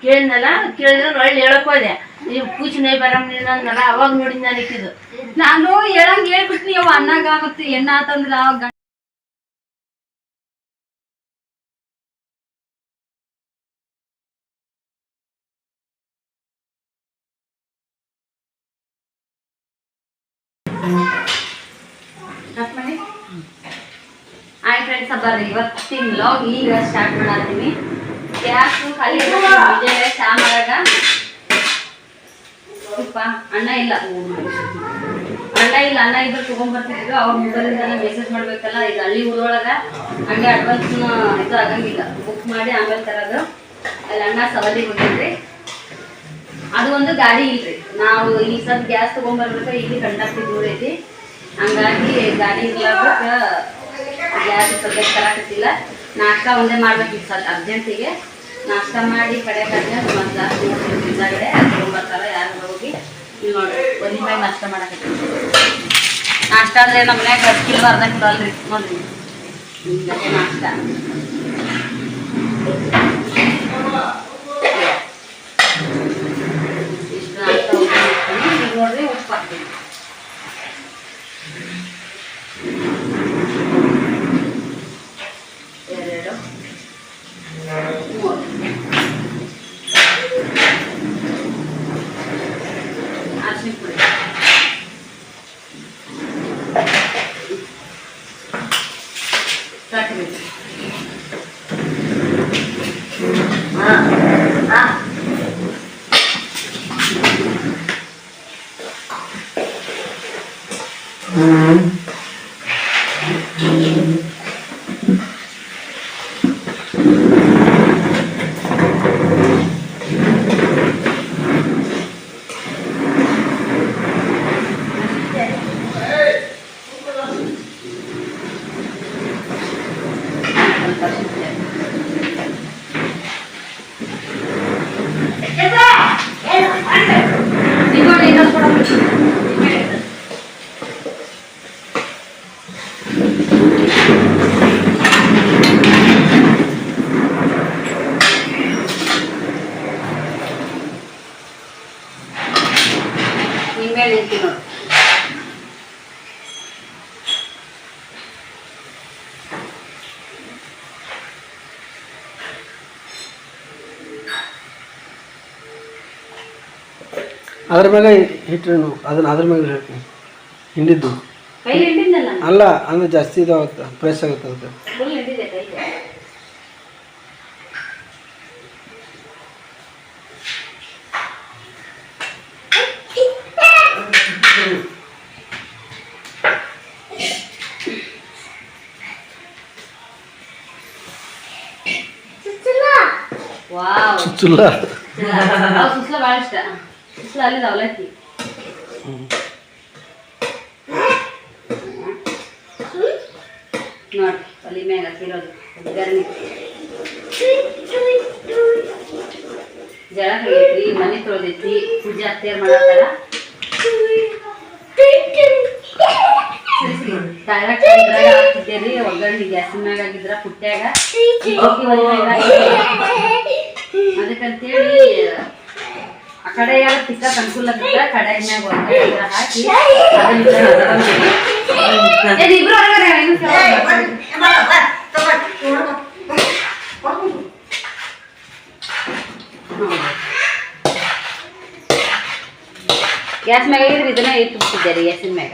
ಕೇಳಿದ್ನಲ್ಲ ಕೇಳಿದ್ರೆ ಒಳ್ಳೆ ಹೇಳಕ್ ಹೋದೆ ನೀವು ಪೂಜೆ ನೈ ಬರಲ್ಲ ಅವಾಗ ನೋಡಿ ನಾನು ಇಕ್ಕಿದ್ದು ನಾನು ಹೇಳಂಗ್ ಹೇಳ್ಬಿಟ್ನಿ ಅವ ಅನ್ನಾಗ ಆಗುತ್ತೆ ಎಣ್ಣ ಆತಂದ್ರ ಆಯ್ ಫ್ರೆಂಡ್ಸ್ ಬರ್ರಿ ಇವತ್ತಿನ ವ್ಲಾಗ್ ಈಗ ಸ್ಟಾರ್ಟ್ ಮಾಡತ್ತೀವಿ ಗ್ಯಾಸು ಖಾಲಿ ಚಾ ಮಾಡಾಗ ತುಪ್ಪ ಅಣ್ಣ ಇಲ್ಲ ಅಣ್ಣ ಇದ್ರೆ ತಗೊಂಡ್ಬರ್ತಿದ್ರು ಅವ್ರ ಮೊಬೈಲಿಂದ ಮೆಸೇಜ್ ಮಾಡ್ಬೇಕಲ್ಲ ಈಗ ಹಳ್ಳಿ ಊರೊಳಗ ಹಂಗೆ ಅಡ್ವಾನ್ಸ್ ಇದು ಆಗಂಗಿಲ್ಲ ಬುಕ್ ಮಾಡಿ ಆಮೇಲೆ ತರೋದು ಅಲ್ಲಿ ಅಣ್ಣ ಸವದಿ ಹೋಗಿದ್ರಿ ಅದು ಒಂದು ಗಾಡಿ ಇಲ್ರಿ ನಾವು ಈ ಸದ್ ಗ್ಯಾಸ್ ತಗೊಂಡ್ಬರ್ಬೇಕಾದ್ರೆ ಇಲ್ಲಿ ಕಂಡಕ್ಟಿ ದೂರ ಐತಿ ಹಂಗಾಗಿ ಗಾಡಿ ಇರ್ಲಾರ್ದಕ್ಕ ಗ್ಯಾಸ್ ಸದ್ಯಕ್ಕೆ ತರಕತ್ತಿಲ್ಲ ನಾಷ್ಟ ಒಂದೇ ಮಾಡ್ಬೇಕು ಈ ಸದ್ ಅರ್ಜೆಂಟಿಗೆ ನಾಷ್ಟ ಮಾಡಿ ಕಡೆ ಮತ್ತೆ ಜಾಸ್ತಿ ಹಿಂದಾಗಡೆ ತಗೊಂಡ್ಬರ್ತಾರ ಯಾರು ಹೋಗಿ ಇಲ್ಲಿ ನೋಡ್ರಿ ಒಂದು ರೂಪಾಯಿ ನಾಷ್ಟ ಮಾಡಕತ್ತೀವಿ ನಾಷ್ಟ ಅಂದ್ರೆ ನಮ್ಮ ಮನ್ಯಾಗ 10 ಕಿಲೋ ಅರ್ಧ ಕಿಲೋ ಅಲ್ರಿ ನೋಡ್ರಿ ಹಿಂಗೆ ನಾಷ್ಟ ಇಷ್ಟು ನಾಷ್ಟ ಈಗ ನೋಡ್ರಿ ಉಪ್ಪು ಹಾಕ್ತೀನಿ ಅದ್ರ ಮ್ಯಾಗ ಹಿಟ್ರು ಅದನ್ನ ಅದ್ರ ಮ್ಯಾಗ ಹೇಳ್ತೀನಿ ಹಿಂಡಿದ್ದು ಅಲ್ಲ ಅಂದ್ರೆ ಜಾಸ್ತಿ ಇದಾಗುತ್ತೆ ಪ್ರೆಸ್ ಆಗುತ್ತೆ ಅದಕ್ಕೆ ಸುಸ್ಲ ಭಾಳ ಇಷ್ಟ ಸುಸ್ಲ ಅಲ್ಲಿದ ಅವಲಕ್ಕಿ ನೋಡಿ ಒಲಿ ಮ್ಯಾಗ ಹಾಕಿರೋದು ಗರ್ನಿ ಜಳ ಕೈತಿ ಮನೆ ತೊಳೆದೈತಿ ಪೂಜೆ ಅತ್ತೇರ್ ಮಾಡತ್ತಾರ ಡೈರೆಕ್ಟ್ ಇದ್ರಾಗ ಹಾಕ್ತಿದ್ದೇರಿ ಒಗ್ಗರಣೆ ಗ್ಯಾಸಿನ ಮ್ಯಾಗ ಆಗಿದ್ರ ಪುಟ್ಟ್ಯಾಗ ಅದಕ್ಕಂತೇಳಿ ಆ ಕಡೆಯಾಗ ತಿಕ್ಕಕ್ಕೆ ಅನುಕೂಲ ಆಗುತ್ತೆ ಕಡೆ ಮ್ಯಾಗ ಒಗ್ಗರಣೆ ಹಾಕಿ ಇಬ್ರು ಗ್ಯಾಸ್ ಮ್ಯಾಗ ಇದನ್ನ ಇಟ್ಟು ಬಿಟ್ಟಿದ್ದೆ ರೀ ಗ್ಯಾಸಿನ ಮ್ಯಾಗ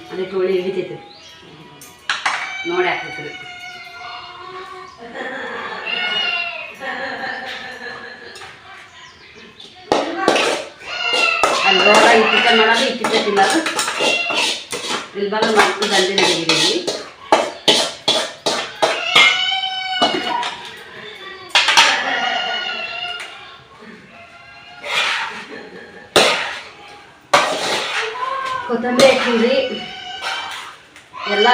ಅದಕ್ಕೆ ಒಳ್ಳೆ ಹಿಡಿತೈತಿ ನೋಡಿ ಹಾಕ್ಬೇಕ್ರಿ ಅಲ್ಲಿ ರೋಗ ಇಟ್ಟಿದ್ದ ಮಾಡೋದು ಇಟ್ಟಿದ್ದ ತಿನ್ನೋದು ಇಲ್ಲಿ ಬಂದು ಮಾಡ್ಕೊಂಡು ಅಲ್ಲಿ ನಡೀರಿ ಕೊತ್ತಂಬರಿ ಹಾಕಿದ್ರಿ ಎಲ್ಲ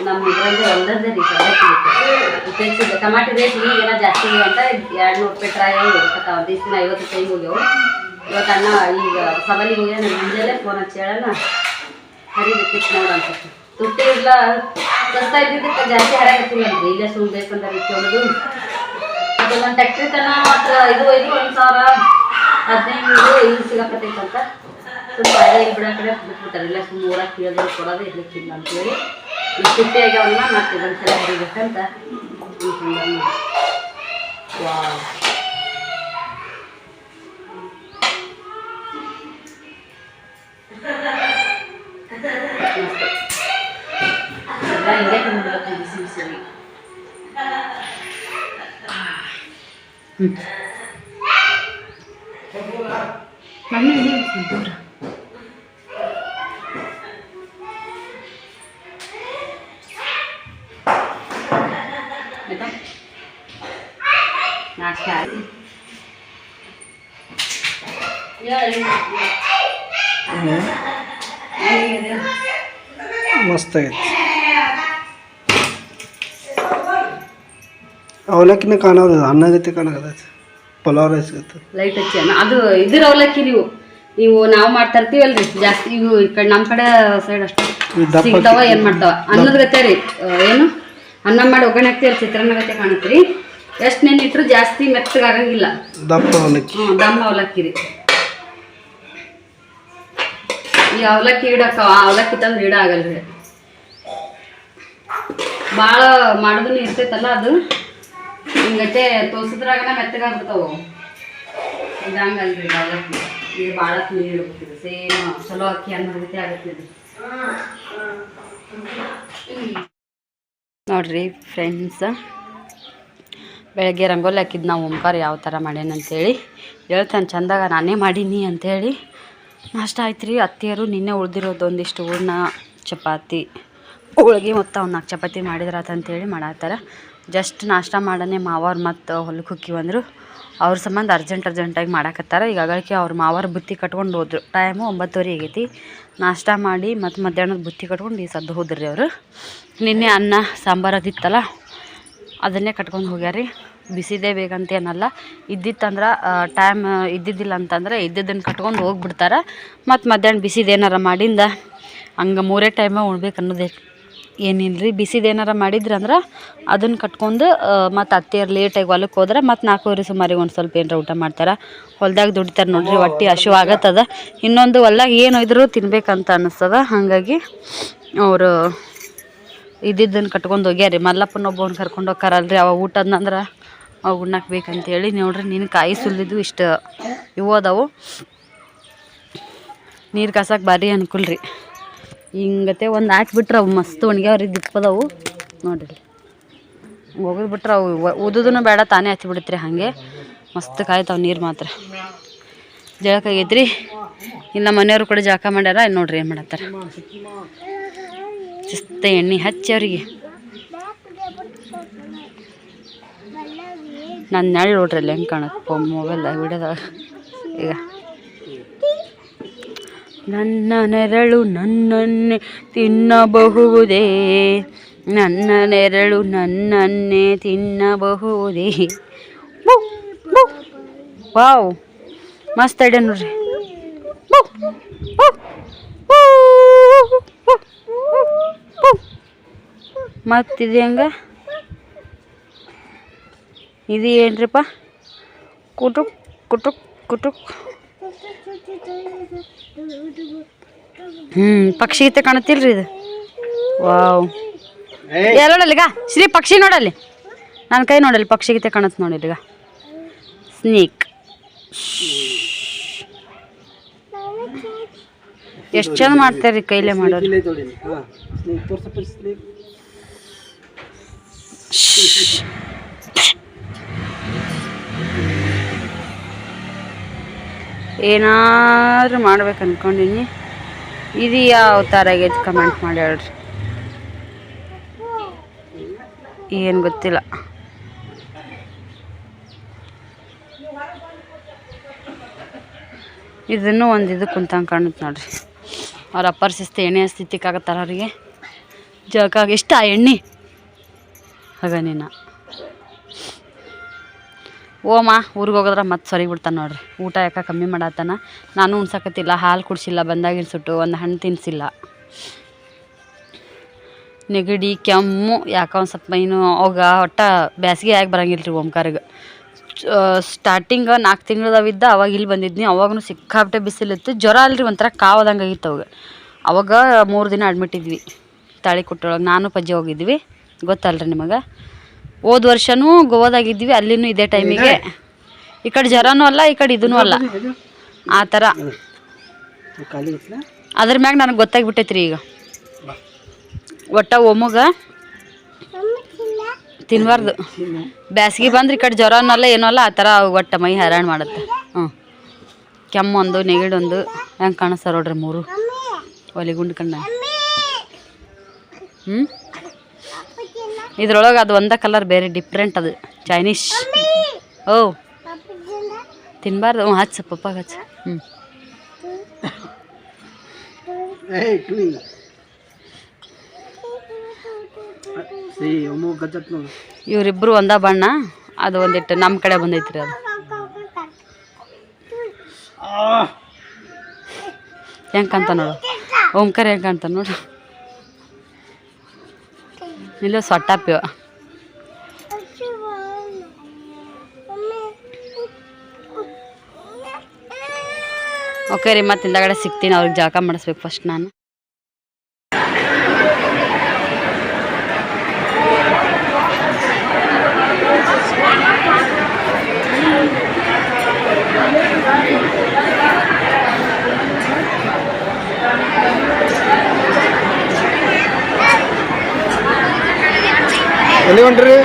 ನಮ್ಮ ಇದರಲ್ಲಿ ಒಂದೊಂದೇ ರೀ ಉಪಯೋಗಿಸಿದ್ದೆ. ಟಮಾಟಿ ರೇಟ್ ಈಗೇನೋ ಜಾಸ್ತಿ ಅಂತ 200 ರೂಪಾಯಿ ಟ್ರಾಯ್ ಇರ್ತಾವ. ಒಂದು ದಿವ್ಸ 50 ರೂಪಾಯಿ ಹೋಗ್ಯಾವು. ಇವತ್ತು ಅಣ್ಣ ಈಗ ಸವಾಲಿಗೆ ಹೋಗ್ಯ ನಾನು ಮುಂಜಾನೆ ಫೋನ್ ಹಚ್ಚಿ ಹೇಳೋಣ ಹರಿಬೇಕಿತ್ತು ನೋಡು ಅನ್ಸುತ್ತೆ. ತುಟ್ಟಿ ಇಲ್ಲ ಸಸ್ತಾ ಇದ್ದಿದ್ದಕ್ಕೆ ಜಾಸ್ತಿ ಹರಿಯಾಗತ್ತಿಲ್ಲ ಅಂದ್ರಿ. ಇಲ್ಲೇ ಸುಮ್ಮನೆ ಬೇಕಂತ ರೀತಿ ಹೊಡೆದು ಅದು ನನ್ನ ಟ್ಯಾಕ್ಟ್ರಿ ತನ ಮಾತ್ರ ಇದು 1,000 15 ಇಲ್ಲಿ ಸಿಗಾಕತ್ತೈತಂತ ಸ್ವಲ್ಪ ಇಲ್ಲಿ ಬಿಡೋ ಕಡೆ ಬಿಟ್ಬಿಡ್ತಾರೆ. ಇಲ್ಲ ಸುಮ್ಮನೆ ಊರಾಗ ಕೇಳಿದ್ರೆ ಕೊಡೋದು ಇರ್ಲಿಕ್ಕಿಲ್ಲ ಅಂತೇಳಿ ಈಗ ತುಟ್ಟಿ ಆಗ್ಯಾವನ್ನ ಮತ್ತೆ ಇದೊಂದ್ಸಲ ಹರಿಬೇಕಂತ ಅನ್ಕೊಂಡ. ವಾವ್ ಹಿಂಗೆ ತಿಂದ್ಬಿಡತ್ತೆ ಬಿಸಿ ಬಿಸಿಯಾಗಿ. ನಾಷ್ಟ ಆಯ್ತು. ಮಸ್ತ್ ಆಗೈತಿ. ಅವಲಕ್ಕಿನ ಕಾಣೋದು ಅನ್ನಗತ್ತೆ ಕಾಣಕತ್ತೈತಿ. ಪಲಾವ್ ರೈಸ್ ಗತ್ತೆ ಲೈಟ್ ಹಚ್ಚಿ ಅದು ಇದ್ರ ಅವಲಕ್ಕಿ ನೀವು ನಾವು ಮಾಡ್ತಾ ಇರ್ತೀವಲ್ರಿ ಜಾಸ್ತಿ. ಇವು ಈ ಕಡೆ ನಮ್ಮ ಕಡೆ ಸೈಡ್ ಅಷ್ಟೇ ಸಿಗ್ತಾವ. ಏನು ಮಾಡ್ತಾವ ಅನ್ನದ ಗತ್ತೆ ರೀ. ಏನು ಅನ್ನ ಮಾಡಿ ಒಗ್ಗರಣೆ ಹಾಕ್ತೀವಿ ಚಿತ್ರಾನ್ನ ಗತ್ತೆ ಕಾಣತ್ರಿ. ಎಷ್ಟು ನೆನಿಟ್ರು ಜಾಸ್ತಿ ಮೆತ್ತಗಾಗಂಗಿಲ್ಲ. ದಪ್ಪ ಅವಲಕ್ಕಿ. ದಮ್ಮ ಅವಲಕ್ಕಿ ರೀ. ಈ ಅವಲಕ್ಕಿ ಇಡಕ್ಕ ಅವಲಕ್ಕಿ ತಂದು ಇಡ ಆಗಲ್ರಿ. ಭಾಳ ಮಾಡೋದನ್ನ ಇರ್ತೈತಲ್ಲ ಅದು ಹಿಂಗತ್ತೆ ತೋರ್ಸಿದ್ರಾಗನ ಮೆತ್ತಗಾಗ್ಬಿಡ್ತಾವು. ಇದು ಹಂಗಲ್ರಿ ಅವಲಕ್ಕಿ. ಇದು ಭಾಳ ನೀರು ಇಡ್ಬೇಕಿದೆ. ಸೇಮ್ ಚಲೋ ಅಕ್ಕಿ ಅನ್ನೋ ರೀತಿ ಆಗುತ್ತೆ ಇದು. ನೋಡ್ರಿ ಫ್ರೆಂಡ್ಸ್, ಬೆಳಗ್ಗೆ ರಂಗೋಲಿ ಹಾಕಿದ್ದು ನಾವು ಓಂಕಾರ ಯಾವ ಥರ ಮಾಡ್ಯಾನಂತೇಳಿ ಹೇಳ್ತಾನೆ ಚಂದಾಗ ನಾನೇ ಮಾಡೀನಿ ಅಂಥೇಳಿ. ನಾಷ್ಟ ಆಯ್ತು ರೀ. ಅತ್ತಿಯರು ನಿನ್ನೆ ಉಳ್ದಿರೋದು ಒಂದಿಷ್ಟು ಹೂರ್ಣ ಚಪಾತಿ ಹೋಳ್ಗೆ ಮತ್ತು 4 ಚಪಾತಿ ಮಾಡಿದ್ರಾತಂತೇಳಿ ಮಾಡತ್ತಾರ. ಜಸ್ಟ್ ನಾಷ್ಟ ಮಾಡನೆ ಮಾವಾರು ಮತ್ತು ಹೊಲಕ್ಕೆ ಹೋಗಿವಂದ್ರು. ಅವ್ರ ಸಂಬಂಧ ಅರ್ಜೆಂಟಾಗಿ ಮಾಡಾಕತ್ತಾರ. ಈಗ ಅಗಳಕ್ಕೆ ಅವ್ರ ಮಾವಾರ ಬುತ್ತಿ ಕಟ್ಕೊಂಡು ಹೋದ್ರು. ಟೈಮು 9:30 ಆಗೈತಿ. ನಾಷ್ಟ ಮಾಡಿ ಮತ್ತು ಮಧ್ಯಾಹ್ನದ ಬುತ್ತಿ ಕಟ್ಕೊಂಡು ಈ ಸದ್ದು ಹೋದ್ರಿ ಅವರು. ನಿನ್ನೆ ಅನ್ನ ಸಾಂಬಾರು ಅದಿತ್ತಲ್ಲ ಅದನ್ನೇ ಕಟ್ಕೊಂಡು ಹೋಗ್ಯಾರಿ. ಬಿಸಿದೇ ಬೇಕಂತೇನಲ್ಲ. ಇದ್ದಿತ್ತಂದ್ರೆ ಟೈಮ್ ಇದ್ದಿದ್ದಿಲ್ಲ ಅಂತಂದ್ರೆ ಇದ್ದಿದ್ದನ್ನು ಕಟ್ಕೊಂಡು ಹೋಗ್ಬಿಡ್ತಾರೆ. ಮತ್ತು ಮಧ್ಯಾಹ್ನ ಬಿಸಿದೇನಾರ ಮಾಡಿಂದ ಹಂಗೆ 3 ಟೈಮ ಉಣ್ಬೇಕು ಅನ್ನೋದೇ ಏನಿಲ್ಲ ರೀ. ಬಿಸಿದೇನಾರ ಮಾಡಿದ್ರಂದ್ರೆ ಅದನ್ನು ಕಟ್ಕೊಂಡು ಮತ್ತು ಅತ್ತೆಯರು ಲೇಟಾಗಿ ಹೊಲಕ್ಕೆ ಹೋದ್ರೆ ಮತ್ತು 4:30 ಸುಮಾರಿಗೆ ಒಂದು ಸ್ವಲ್ಪ ಏನಾರ ಊಟ ಮಾಡ್ತಾರೆ. ಹೊಲ್ದಾಗ ದುಡಿತಾರೆ ನೋಡ್ರಿ. ಹೊಟ್ಟೆ ಹಸಿವು ಆಗತ್ತದ. ಇನ್ನೊಂದು ಹೊಲ್ದಾಗ ಏನು ಇದ್ರೂ ತಿನ್ಬೇಕಂತ ಅನ್ನಿಸ್ತದ. ಹಾಗಾಗಿ ಅವರು ಇದ್ದಿದ್ದನ್ನು ಕಟ್ಕೊಂಡು ಹೋಗ್ಯಾರಿ. ಮಲ್ಲಪ್ಪನ ಒಬ್ಬವ್ನ ಕರ್ಕೊಂಡು ಹೋಗ್ತಾರಲ್ರಿ. ಅವ ಊಟದ್ನಂದ್ರೆ ಅವು ಉಣ್ಣಕ್ಕೆ ಬೇಕಂತೇಳಿ ನೋಡ್ರಿ. ನೀನು ಕಾಯಿ ಸುಲಿದು ಇಷ್ಟು ಇವು ಅದಾವು. ನೀರು ಕಾಸಕ್ಕೆ ಭಾರಿ ಅನುಕೂಲ ರೀ. ಹಿಂಗತೆ ಒಂದು ಹಾಕಿಬಿಟ್ರೆ ಅವು ಮಸ್ತ್ ಒಣಗ್ಯಾವ್ರಿ. ದಿಪ್ಪದವು ನೋಡಿರಿ. ಒಗದು ಬಿಟ್ರೆ ಅವು ಉದುದೂ ಬೇಡ ತಾನೇ ಹತ್ತಿ ಬಿಡುತ್ತೆ. ಹಾಗೆ ಮಸ್ತ್ ಕಾಯ್ತಾವೆ ನೀರು ಮಾತ್ರ. ಜಳಕ ಆಗೈತ್ರಿ. ಇಲ್ಲ ಮನೆಯವ್ರು ಕೂಡ ಜಳಕ ಮಾಡ್ಯಾರ. ನೋಡ್ರಿ ಏನು ಮಾಡತ್ತಾರ. ಚಿಸ್ತ ಎಣ್ಣೆ ಹಚ್ಚಿ ಅವ್ರಿಗೆ. ನನ್ನ ನೆಳ್ಳು ನೋಡ್ರಿ ಅಲ್ಲಿ ಹೆಂಗೆ ಕಾಣುತ್ತೆ ಮೊಬೈಲ್ ವಿಡಿಯೋದಾಗ. ಈಗ ನನ್ನ ನೆರಳು ನನ್ನನ್ನೇ ತಿನ್ನಬಹುದೇ, ನನ್ನ ನೆರಳು ನನ್ನನ್ನೇ ತಿನ್ನಬಹುದೇ. ವಾವ್ ಮಸ್ತ್ ಐಡಿಯಾ ನೋಡ್ರಿ. ಮತ್ತಿದು ಹೆಂಗೆ ಇದು ಏನ್ರಿಪ್ಪ? ಕುಟುಕ್ ಕುಟುಕ್ ಕುಟುಕ್. ಪಕ್ಷಿ ಗೀತೆ ಕಾಣುತ್ತಿಲ್ರಿ ಇದು. ವಾವ್ ಎಲ್ಲೋಡಲ್ಲಿಗ ಶ್ರೀ ಪಕ್ಷಿ ನೋಡಲ್ಲಿ. ನನ್ನ ಕೈ ನೋಡಲ್ಲಿ ಪಕ್ಷಿ ಗೀತೆ ಕಾಣುತ್ತೆ ನೋಡಿಲ್ಲಿಗ. ಸ್ನೇಕ್ ಎಷ್ಟು ಚಂದ ಮಾಡ್ತಾರ್ರಿ ಕೈಲೇ ಮಾಡೋರು. ಏನಾದ್ರು ಮಾಡ್ಬೇಕು ಅನ್ಕೊಂಡಿನಿ. ಇದು ಯಾವ ಥರ ಆಗೈತೆ ಕಮೆಂಟ್ ಮಾಡಿ ಹೇಳ್ರಿ. ಏನು ಗೊತ್ತಿಲ್ಲ. ಇದನ್ನು ಒಂದು ಇದು ಕುಂತಂಗೆ ಕಾಣುತ್ತೆ ನೋಡ್ರಿ. ಅವ್ರ ಅಪ್ಪರ ಶಿಸ್ತು ಎಣ್ಣೆ ಸ್ಥಿತಿಕ್ಕಾಗತ್ತಾರ ಅವ್ರಿಗೆ. ಜಳಕ ಇಷ್ಟ ಎಣ್ಣೆ ಆಗ ನೀನು ಓಮ ಊರಿಗೆ ಹೋಗೋದ್ರೆ ಮತ್ತೆ ಸರಿ ಬಿಡ್ತಾನೆ ನೋಡ್ರಿ. ಊಟ ಯಾಕೆ ಕಮ್ಮಿ ಮಾಡತ್ತಾನ. ನಾನು ಉಣ್ಸಕತ್ತಿಲ್ಲ, ಹಾಲು ಕುಡಿಸಿಲ್ಲ, ಬಂದಾಗಿನ ಸುಟ್ಟು ಒಂದು ಹಣ್ಣು ತಿನ್ನಿಸಿಲ್ಲ. ನೆಗಡಿ ಕೆಮ್ಮು ಯಾಕೆ ಒಂದು ಸ್ವಲ್ಪ ಮೈನು ಅವಾಗ ಒಟ್ಟು ಬ್ಯಾಸಿಗೆ ಆಗಿ ಬರಂಗಿಲ್ಲ ರೀ ಓಂಕಾರಿಗೆ. ಸ್ಟಾರ್ಟಿಂಗ್ 4 ತಿಂಗಳದಾವಿದ್ದ ಅವಾಗ ಇಲ್ಲಿ ಬಂದಿದ್ನಿ. ಅವಾಗೂ ಸಿಕ್ಕಾಪಟ್ಟೆ ಬಿಸಿಲಿತ್ತು. ಜ್ವರ ಅಲ್ರಿ ಒಂಥರ ಕಾವದಂಗೆ ಆಗಿತ್ತು ಅವಾಗ 3 ದಿನ ಅಡ್ಮಿಟ್ ಇದ್ವಿ ತಾಳಿಕೊಟ್ಟೊಳಗೆ. ನಾನು ಪಜ್ಜಿ ಹೋಗಿದ್ವಿ, ಗೊತ್ತಲ್ರಿ ನಿಮಗೆ. ಹೋದ ವರ್ಷವೂ ಗೋವಾದಾಗಿದ್ವಿ, ಅಲ್ಲಿನೂ ಇದೇ ಟೈಮಿಗೆ. ಈ ಕಡೆ ಜ್ವರನೂ ಅಲ್ಲ, ಈ ಕಡೆ ಇದೂ ಅಲ್ಲ, ಆ ಥರ. ಅದ್ರ ಮ್ಯಾಗ ನನಗೆ ಗೊತ್ತಾಗ್ಬಿಟ್ಟೈತ್ರಿ ಈಗ. ಒಟ್ಟು ಒಮ್ಮಗ ತಿನ್ನಬಾರ್ದು. ಬ್ಯಾಸಿಗೆ ಬಂದ್ರೆ ಈ ಕಡೆ ಜ್ವರನೂ ಅಲ್ಲ ಏನೂ ಅಲ್ಲ, ಆ ಥರ ಒಟ್ಟು ಮೈ ಹೈರಾಣ ಮಾಡುತ್ತೆ. ಕೆಮ್ಮೊಂದು ನೆಗಡೊಂದು ಹೆಂಗೆ ಕಾಣಿಸ್ತಾರ ನೋಡ್ರಿ 3 ಒಲಿಗುಂಡು ಕಂಡ. ಇದ್ರೊಳಗೆ ಅದು ಒಂದೇ ಕಲರ್ ಬೇರೆ ಡಿಫ್ರೆಂಟ್, ಅದು ಚೈನೀಸ್. ಓ ತಿನ್ನಬಾರ್ದು. ಹಚ್ಚ ಪಪ್ಪಾಗ ಹಚ್ಚ. ಇವರಿಬ್ಬರು ಒಂದ ಬಣ್ಣ. ಅದು ಒಂದಿಟ್ಟು ನಮ್ಮ ಕಡೆ ಬಂದೈತ್ರಿ. ಅದು ಹೆಂಗೆ ಕಾಣ್ತ ನೋಡು ಓಂಕಾರ, ಹೆಂಗೆ ಕಾಣ್ತ ನೋಡು. ಇಲ್ಲ ಸೊಟ್ಟಾಪಿವ. ಓಕೆ ರೀ, ಮತ್ತೆ ಹಿಂದಗಡೆ ಸಿಗ್ತೀನಿ. ಅವ್ರಿಗೆ ಜಳಕ ಮಾಡಿಸ್ಬೇಕು ಫಸ್ಟ್ ನಾನು. ಎಲ್ಲಿ ಹೊಂಟ್ರಿ?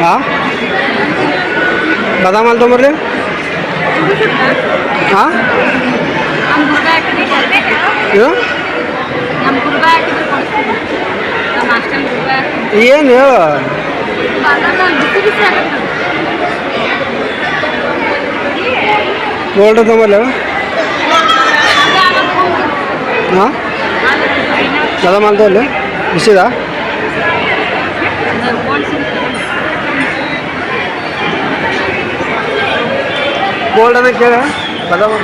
ಹಾಂ ಬಾದಾಮ್ ಹಾಲು ತೊಗೊಂಬರ್ಲಿ. ಹಾಂ ಏನು ಹೇಳು. ಗೋಲ್ಡ್ ತೊಗೊಂಬರ್ಲಿ. ಹಾಂ ಬಾದಾಮ್ ಹಾಲು ತೊಗೊಳ್ಳಿ. ಬಿಸಿದಾ? ಗೋಲ್ಡ್ ಅನ್ನ ಕೇಳ. ಬಾದಾಮ್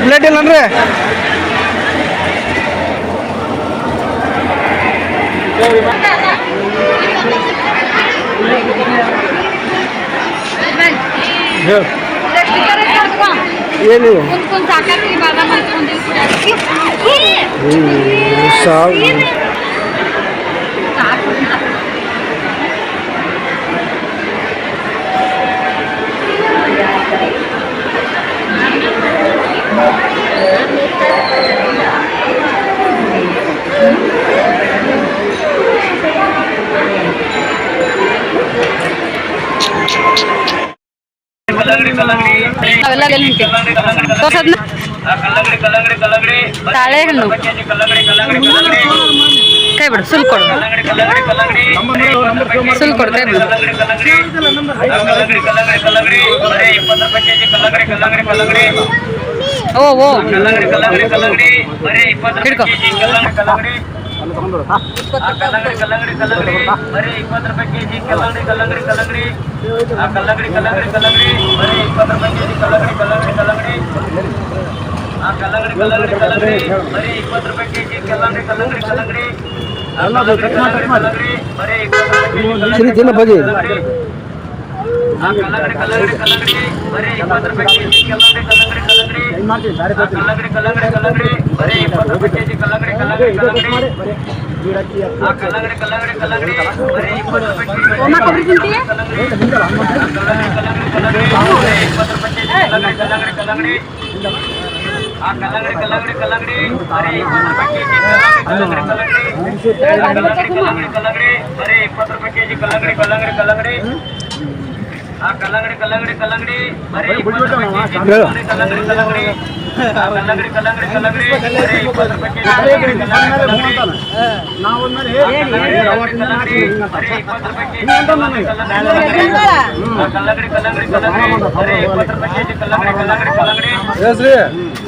ಪ್ಲೇಟ್ ಇಲ್ಲನ್ರಿ? ಏನು ನಾವೆಲ್ಲ ತೋರ್ಸದ್ನ ತಾಳೆಹಣ್ಣು ಕೈ ಬಿಡು ಸುಲ್ ಕೊಡು ಸುಲ್ ಕೊಡು ಕೈ ಬಿಡು ಓ ಓ ಹಿಡ್ಕೊ ತಿನ್ನ ಬಜಿ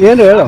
ಏನು ಹೇಳು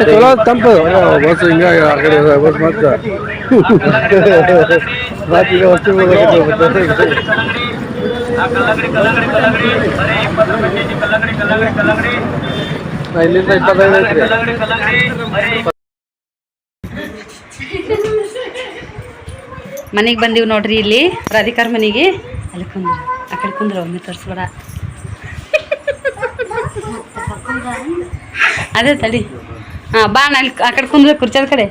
ಚಲೋ ತಂಪು ಬಸ್ ಹಿಂಗಾಗಿ ಆ ಕಡೆ ಬಸ್ ಮತ್ತೆ ರಾತ್ರಿಗೆ ವಸ್ತು ಇಲ್ಲಿಂದ 25 ಐತ್ರಿ. ಮನೆಗೆ ಬಂದೀವಿ ನೋಡ್ರಿ ಇಲ್ಲಿ ರಾಧಿಕಾರ್ ಮನೆಗೆ. ಅಲ್ಲಿ ಕುಂದ್ರು ಆ ಕಡೆ ಕುಂದ್ರು ಒಮ್ಮೆ ತೋರಿಸ್ಬೇಡ. ಅದೇ ತಡಿ ಹಾಂ ಬಾ ಅಲ್ಲಿ ಆ ಕಡೆ ಕುಂದ್ರೆ ಕುರ್ಚದ ಕಡೆ.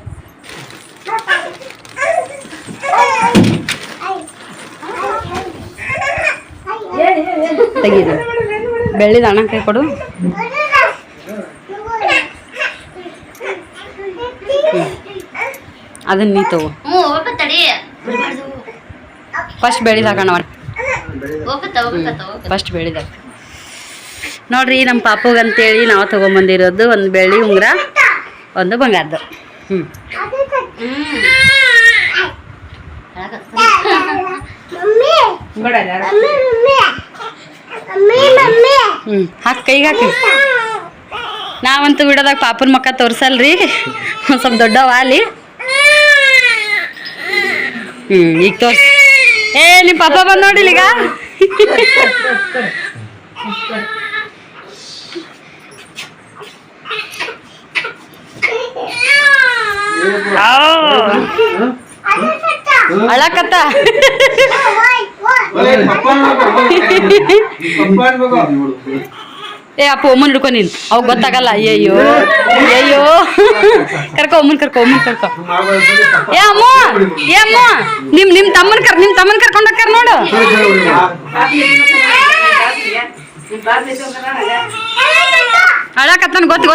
ತೆಗೀದು ಬೆಳ್ಳಿದ ಅಣ್ಣ ಕೈ ಕೊಡು. ಅದನ್ನ ನೀ ತಗೋ. ಫಸ್ಟ್ ಬೆಳಿದಾಗ ಫಸ್ಟ್ ಬೆಳಿದಾಗ ನೋಡ್ರಿ ನಮ್ಮ ಪಾಪುಗಂತೇಳಿ ನಾವು ತೊಗೊಂಬಂದಿರೋದು ಒಂದು ಬೆಳ್ಳಿ ಉಂಗುರ, ಒಂದು ಬಂಗಾರದ್ದು. ಹಾಕಿ ಕೈಗೆ ಹಾಕಿ. ನಾವಂತೂ ಬಿಡೋದಾಗ ಪಾಪನ ಮಕ್ಕ ತೋರ್ಸಲ್ರಿ, ಒಂದು ಸ್ವಲ್ಪ ದೊಡ್ಡವ ಅಲ್ಲಿ. ಈಗ ತೋರ್ಸಿ. ನಿಮ್ಮ ಪಾಪ ಬಂದು ನೋಡಿಲ್ಲ ಈಗ. ಅಳಕತ್ತ ಏ ಅಪ್ಪ ಒಮ್ಮನ್ ಹಿಡ್ಕೊ ನೀನು, ಅವಾಗ ಗೊತ್ತಾಗಲ್ಲ. ಅಯ್ಯಯ್ಯೋ ಅಯ್ಯೋ ಕರ್ಕೊ ಒಮ್ಮನ್ ಕರ್ಕೊ ಏ ಅಮ್ಮ ಏ ಅಮ್ಮ ನಿಮ್ಮ ತಮ್ಮನ ಕರ್ಕೊಂಡು ಹೋಗ್ತಾರ ನೋಡು. ಅಳಕತ್ತನ ಗೊತ್ತು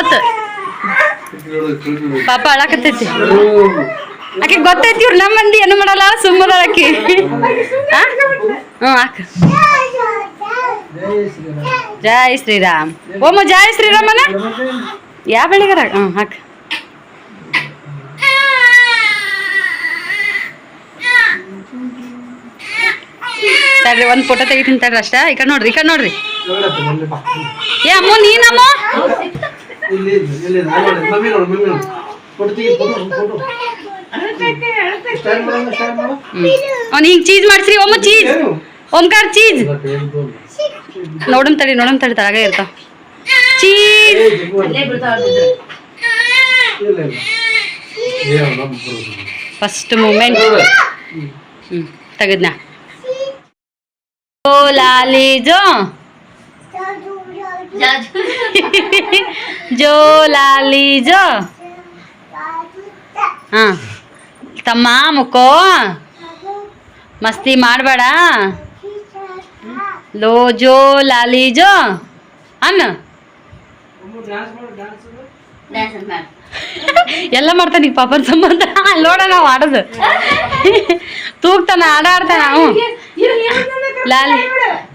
ಪಾಪ ಅಳಕತ್ತೈತಿ. ಆಕೆ ಗೊತ್ತೈತಿ ಇವ್ರು ನಮ್ಮ ಮಂದಿ ಏನು ಮಾಡಲ್ಲ, ಸುಮ್ಮನ ಆಕಿ. ಹಾಕ ಜೈ ಶ್ರೀರಾಮ್. ಓಮ ಜೈ ಶ್ರೀರಾಮನ ಯಾವ ಬೆಳಿಗಾರ. ಹಾಕ ತಡ್ರಿ ಒಂದು ಫೋಟೋ ತೆಗಿತೀನಿ ತಡ್ರಿ ಅಷ್ಟ. ಈ ಕಡೆ ನೋಡ್ರಿ ಏ ಅಮ್ಮ ನೀನಮ್ಮ ಅವ್ನು ಈಗ ಚೀಸ್ ಮಾಡಿಸ್ರಿ ಒಮ್ಮ ಚೀಸ್ ಓಂಕಾರ ಚೀಸ್ ನೋಡಮ್ ತಡಿ ತಳಗ ಇರ್ತಾವ ಚೀಸ್ ಫಸ್ಟ್ ಮೂಮೆಂಟ್ ತೆಗದ್ನ ಜೋ ಲಾಲಿ ಜೋ ಜೋ ಲಾಲಿ ಜೋ ಹಾ ತಮ್ಮ ಮುಕ್ಕೋ ಮಸ್ತಿ ಮಾಡಬೇಡ ಲೋ ಜೋ ಲಾಲಿ ಜೋ ಅನ್ನ ಎಲ್ಲ ಮಾಡ್ತಾನ ಈಗ ಪಾಪನ ಸಂಬಂಧ ನೋಡ ನಾವು ಆಡೋದು ತೂಗ್ತಾನ ಆಡ್ತಾನ ನಾವು ಲಾಲಿ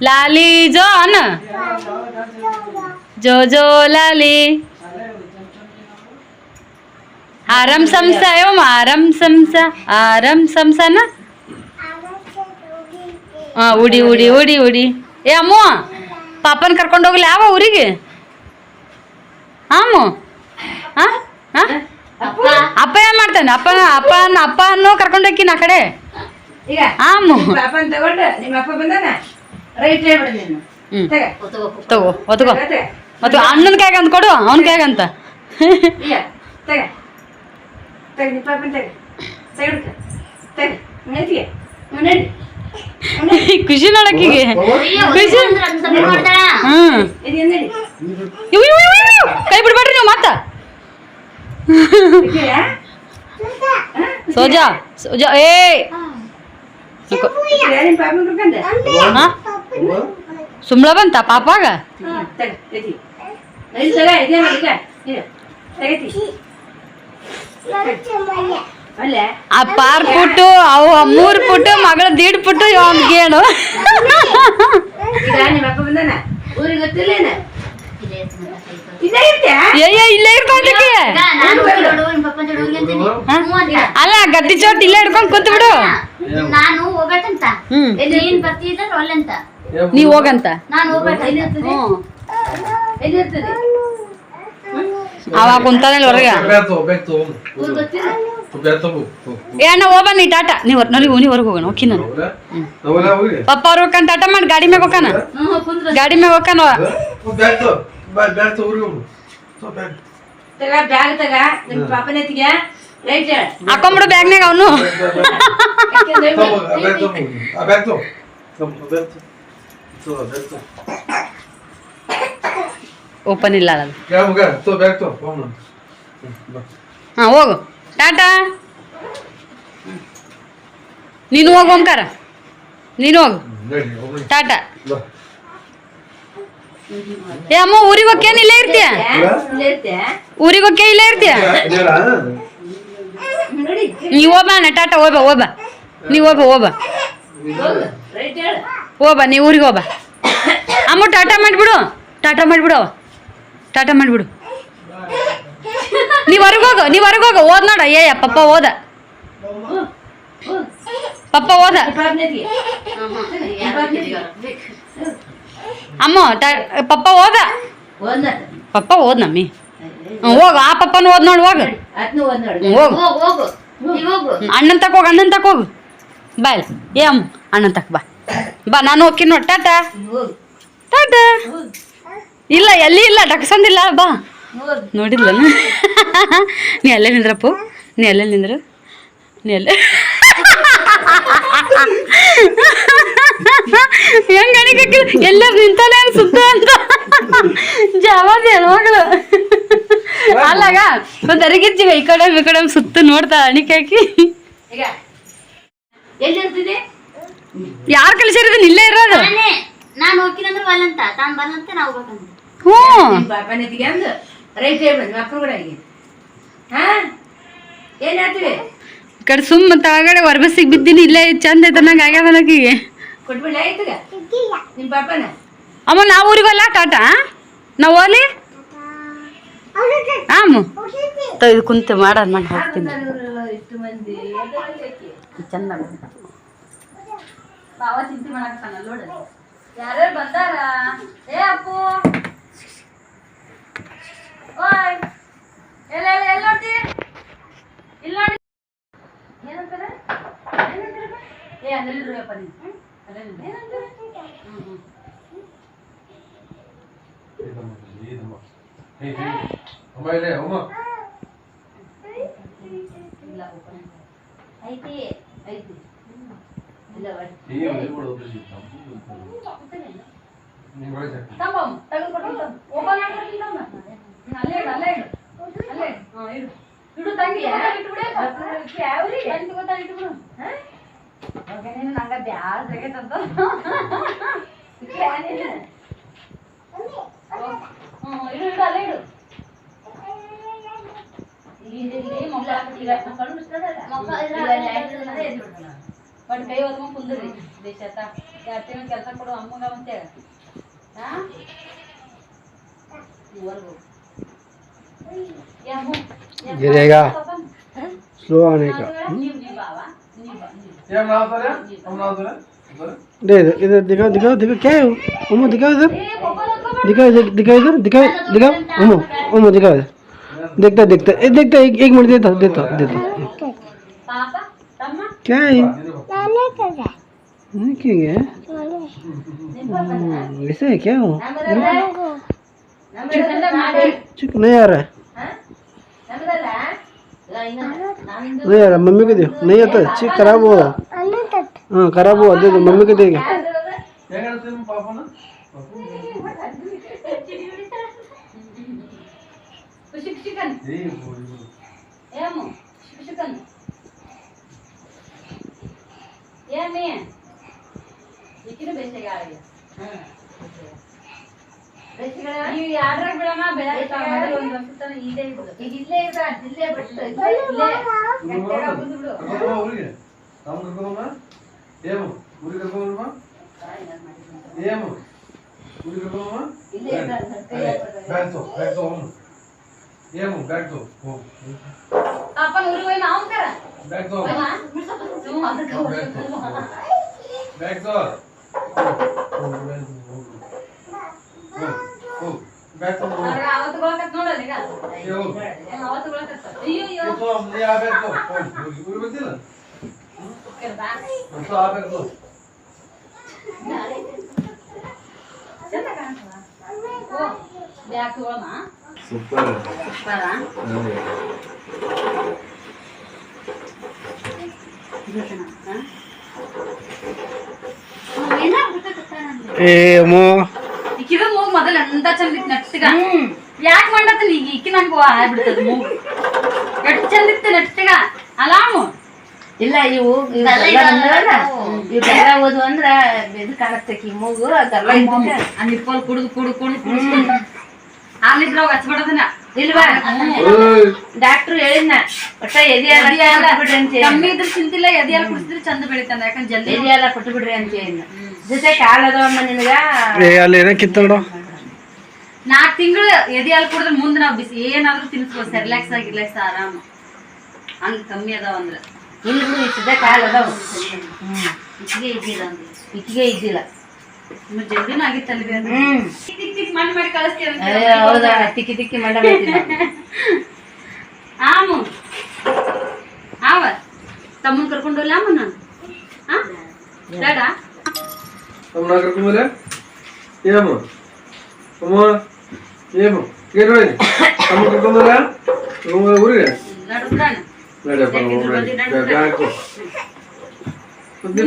ಲಾಲಿ ಜೋ ಅನ್ನ ಜೋ ಜೋ ಲಾಲಿ ಆರಂ ಸಂಸ ಆರಂ ಸಂಸನ ಹಾ ಉಡಿ ಉಡಿ ಉಡಿ ಉಡಿ ಏ ಅಮ್ಮ ಪಾಪನ ಕರ್ಕೊಂಡು ಹೋಗ್ಲಿ ಯಾವ ಊರಿಗೆ ಅಮ್ಮ ಅಪ್ಪ ಏನ್ ಮಾಡ್ತಾನೆ ಅಪ್ಪನೂ ಕರ್ಕೊಂಡು ಹೋಗ್ತೀನಿ ಆ ಕಡೆ ಅಮ್ಮ ತಗೋ ಒತ್ಕೋ ಅಣ್ಣನ ಕೈಗೆ ಅಂತ ಕೊಡು ಅವನ ಕೈಗೆ ಅಂತ ಖುಷಿ ನೋಡಕ್ಕಿಗೆ ಖುಷಿ ಕೈ ಬಿಡ್ಬೇಡ್ರಿ ನೀವು ಮತ್ತ ಸೋಜಾ ಸೋಜಾ ಏ ಸುಮ್ಳ ಬಂತ ಪಾಪಾಗ ಆ ಪಾರ್ ಪುಟ್ಟು ಅವು 3 ಪುಟ್ಟು ಮಗಳ 1.5 ಪುಟ್ಟು ಇವ್ ಗೇಣು ಇಲ್ಲೇ ಇರ್ಕೊಂಡಕ್ಕೆ ಅಲ್ಲ ಗದ್ದಿ ಚೋಟ್ ಇಲ್ಲೇ ಹಿಡ್ಕೊಂಡ್ ಕೂತ್ ಬಿಡು ನೀವ್ ಹೋಗಂತ ಅವಾಗ ಕುಂತಾನೆ ಹೊರಗ ಏನ ಹೋಗ ನೀ ಟಾಟಾ ನೀವ್ ಹೊರಗೆ ಹೋಗೋಣ ಓಕೆ ನಾನು ಪಪ್ಪ ಅವ್ರು ಹೋಗ್ತಾನ ಟಾಟಾ ಮಾಡಿ ಗಾಡಿ ಮ್ಯಾಗ ಹೋಗಾನ ಹಾಕೊಂಬಿಡು ಬ್ಯಾಗ್ನಾಗ ಅವನು ಓಪನ್ ಇಲ್ಲ ಅದು ಹಾ ಹೋಗು ಟಾಟಾ ನೀನು ಹೋಗು ಓಂಕಾರ ನೀನು ಹೋಗು ಟಾಟಾ ಏ ಅಮ್ಮ ಊರಿಗೆ ಹೋಗ್ಯೇನು ಇಲ್ಲೇ ಇರ್ತೀಯ ಊರಿಗೆ ಹೋಗ್ಯ ಇಲ್ಲೇ ಇರ್ತೀಯ ನೀ ಹೋಗ್ಬಾಣ ಟಾಟಾ ಹೋಗ್ಬ ನೀ ಹೋಗ್ಬ ನೀ ಊರಿಗೆ ಹೋಗ್ಬ ಅಮ್ಮ ಟಾಟಾ ಮಾಡಿಬಿಡು ನೀ ಹೊರಗೆ ಹೋಗು ಓದ್ ನೋಡ ಏ ಪಪ್ಪ ಓದ ಅಮ್ಮ ಪಪ್ಪ ಓದ ನಮ್ಮಿ ಹೋಗು ಆ ಪಪ್ಪನ ಓದ್ ನೋಡು ಹೋಗು ಅಣ್ಣನ್ ತಕ ಹೋಗು ಬಾ ಏ ಅಮ್ಮ ಅಣ್ಣನ್ ತಕ ಬಾ ನಾನು ಹೋಗ್ತೀನಿ ನೋಡಿ ಟಾಟಾ ಇಲ್ಲ ಎಲ್ಲಿ ಇಲ್ಲ ಡಕ್ಸಂದಿಲ್ಲ ಬಾ ನೋಡಿದ್ಲ ನೀ ಅಲ್ಲೇ ನಿಂದ್ರಪ್ಪು ನೀ ಅಲ್ಲೇ ನಿಂದ್ರು ಹೆಂಗ ಎಲ್ಲ ನಿಂತಾನೆ ಸುತ್ತ ಅಂತ ಜಾವಾದ ಹೆಣ್ಮಗಳು ಅಲ್ಲಾಗ ಒಂದ್ ಅರಿಗಿರ್ತೀವಿ ಈ ಕಡೆ ಸುತ್ತ ನೋಡ್ತಾ ಅಣಿಕಾಕಿ ಯಾರು ಕಲಿಸಿರೋದು ಇಲ್ಲೇ ಇರೋದು ನಾನು ಹೋಗ್ತೀನಂದ್ರೆ ಬಲ್ಲಂತ ತಾನು ಬಲ್ಲಂತ ನಾವು ಹೋಗ್ಬೇಕಂತ ಹ್ಞೂ ರೈಟ್ ಮಕ್ಕಳು ಕೂಡ ಏನ್ ಹೇಳ್ತೀವಿ ಈ ಕಡೆ ಸುಮ್ಮ ತಳಗಡೆ ಹೊರಬಸ್ಸಿಗೆ ಬಿದ್ದೀನಿ ಇಲ್ಲೇ ಚಂದ ಐತೆ ನಂಗೆ ಆಗ್ಯಾವ ನನಗೆ ಕೊಟ್ಬಿಡ್ಲ ಆಯ್ತಗ ನಿಮ್ಮ ಪಾಪನ ಅಮ್ಮ ನಾವು ಊರಿಗೆ ಹೋಗಲ್ಲ ಟಾಟಾ ನಾವು ಹೋಗ್ಲಿ ಆಮ ಇದು ಕುಂತು ಮಾಡೋದು ಮಾಡಿ ಹೋಗ್ತೀನಿ ಇಷ್ಟು ಮಂದಿ ಚಂದ ಬಾವ ಚಿಂತೆ ಮಾಡಕ್ಕಾನ ನೋಡ ಯಾರ್ಯಾರು ಬಂದಾರ ಏ ಅಪ್ಪು ಓಯ್ ಎಲ್ಲ ನೋಡ್ತಿ ಇಲ್ಲ ನೋಡಿ ಏನಂತಾರೆ ಏ ಅದ್ರಲ್ಲಿರುವಪ್ಪ ನೀನು ಐತಿ ಐತಿ ಇಲ್ಲ ಇಡು ತಂಗಿ ನಂಗ ಬ್ಯಾಸಂತ ಇಡು ಇಡು ಅಲ್ಲೇ ಇಡು ಬಟ್ ಕೈ ಹೊತ್ಕೊಂಡ್ ಕುಂದ್ರಿ ದೇಶತ್ತ 2 ತಿಂಗಳು ಕೆಲಸ ಕೊಡು ಅಮ್ಮಗ ಅಂತೇಳ गिरेगा स्लो आने का दे इधर दिखाओ दिखाओ दिखाओ क्या है उमो दिखाओ इधर दिखाओ दिखाओ इधर दिखाओ दिखाओ उमो उमो दिखाओ देखता देखता देखता एक मिनट देता देता देता क्या है क्या है ऐसे है क्या हो चिक नहीं आ रहा है नहीं यार मम्मी को दे नहीं आता चिक खराब हो हाँ खराब हुआ दे दो मम्मी को देगा ಯಾಡ್ರಾಗ ಬಿಡಮ್ಮ ಬೆಳಗ್ಗೆ ಒಂದು ವರ್ಷ ತನ ಇದೇ ಇದ್ದು ಈಗ ಇಲ್ಲೇ ಇದ್ರ ಇಲ್ಲೇ ಬಿಟ್ಟು ಇಲ್ಲೇ ಗಂಟೆಗ ಬಂದು ಬಿಡು ನಾವು ಕರ್ಕೊಂಬ ಏನು ಊರಿಗೆ ಕರ್ಕೊಂಬ ಏನು ಊರಿಗೆ ಕರ್ಕೊಂಬ ಇಲ್ಲೇ ಇದ್ರ ಬ್ಯಾಗ್ ತೋ ಏನು ಬ್ಯಾಗ್ ತೋ ಅಪ್ಪ ಊರಿಗೆ ಹೋಗಿ ನಾವು ಕರ ಬ್ಯಾಗ್ ತೋ ಅದಕ್ಕೆ ಬ್ಯಾಗ್ ತೋ ಬ್ಯಾಗ್ ತೋ ಅವತ್ತು ಗೊಳಕತ್ ನೋಡಲ್ಲ ಈಗ ಅವತ್ತು ಗೊಳಕತ್ ಅಯ್ಯೋ ಅಯ್ಯೋ ತೋ ನೀ ಆ ಬ್ಯಾಗ್ ತೋ ಊರಿಗೆ ಬಂದಿಲ್ಲ ತೋ ಆ ಬ್ಯಾಗ್ ತೋ ಚಂದ ಕಾಣ್ತದ ಓ ಬ್ಯಾಗ್ ತಗೊಳಮ್ಮ ಸೂಪರ್ ಸೂಪರಾ ए मो ಈಕಿದ ಮೂಗ್ ಮೊದಲ ಎಂತ ಚಂದ ಇತ್ತು ನೆಟ್ಟಿಗ ಯಾಕೆ ಮಾಡತ್ತ ಈಗ ಈಕಿ ನಂಗೆ ಆಗ್ಬಿಡ್ತದ ಮೂಗ್ ಎಷ್ಟು ಚಂದ ಇತ್ತು ನೆಟ್ಟಿಗ ಅಲಾಮು ಇಲ್ಲ ಇವು ಇವೆಲ್ಲ ಓದು ಅಂದ್ರ ಇದು ಕಾಣಸ್ತಕಿ ಮೂಗು ಅದೆಲ್ಲ ಆ ನಿಪ್ಪಲ್ ಕುಡ್ದು ಕುಡ್ದು ಕುಡ್ದು ಕುಡಿಸ್ಕೊಂಡು ಹಾಲಿದ್ರಾಗ ಹಚ್ಬಿಡದನ್ನ ಇಲ್ವಾ ಡಾಕ್ಟ್ರು ಹೇಳಿದ್ನ ಒಟ್ಟ ಎದೆ ಬಿಡ್ರಿ ಅಂತ ಕಮ್ಮಿ ಇದ್ರ ಚಿಂತಿಲ್ಲ ಎದೆಯಲ್ಲ ಕುಡಿಸಿದ್ರೆ ಚಂದ ಬೆಳಿತಾನ ಯಾಕಂದ್ರೆ ಜಲ್ದಿ ಎದೆ ಎಲ್ಲ ಕೊಟ್ಟು ಬಿಡ್ರಿ ಅಂತ ಹೇಳಿದ್ನ ಜೊತೆ ಕಾಲ್ ಅದಾವಮ್ಮ ನಿನಗ ए ಅಲ್ಲಿ ಏನೋ ಕಿತ್ತೋಡು 4 ತಿಂಗಳು ಎದೆ ಹಾಲು ಕುಡಿದ್ರೆ ಮುಂದೆ ನಾವು ಬಿಸಿ ಏನಾದ್ರೂ ತಿನ್ಸ್ಬೋದು ರಿಲ್ಯಾಕ್ಸ್ ಆಗಿರ್ಲಾಕ್ಸ್ ಆರಾಮ ಹಂಗ ಕಮ್ಮಿ ಅದಾವ ಅಂದ್ರ ಇಲ್ಲಿ ಜೊತೆ ಕಾಲ್ ಅದಾವ ಇಚ್ಚಿಗೆ ಇದ್ದಿಲ್ಲ ಅಂದ್ರೆ ಇಕ್ಕಿಗೆ ಇದ್ದಿಲ್ಲ ಜಲ್ದಿನೂ ಆಗಿತ್ತಲ್ರಿ ಅದು ತಿಕ್ ತಿಕ್ ಮಾಡಿ ಕಳಿಸ್ತೀವಿ ಹೌದಾ ತಿಕ್ಕಿ ತಿಕ್ಕಿ ಮಂಡ ಮಾಡ್ತೀನಿ ಆಮು ಆವ ತಮ್ಮನ್ ಕರ್ಕೊಂಡು ಹೋಗ್ಲ ಅಮ್ಮ ನಾನು ಹಾ ಬೇಡ ನಮ್ಮ ನಾ ಕರ್ಕೊಂಬರ ಏನು ಅಮ್ಮ ಏನು ಏನು ನಮ್ಮ ಕರ್ಕೊಂಬರ ಊರಿಗೆ ನಡುಬಿಡಣ ನಡಪ್ಪ ಬ್ಯಾಗ್ ತೋ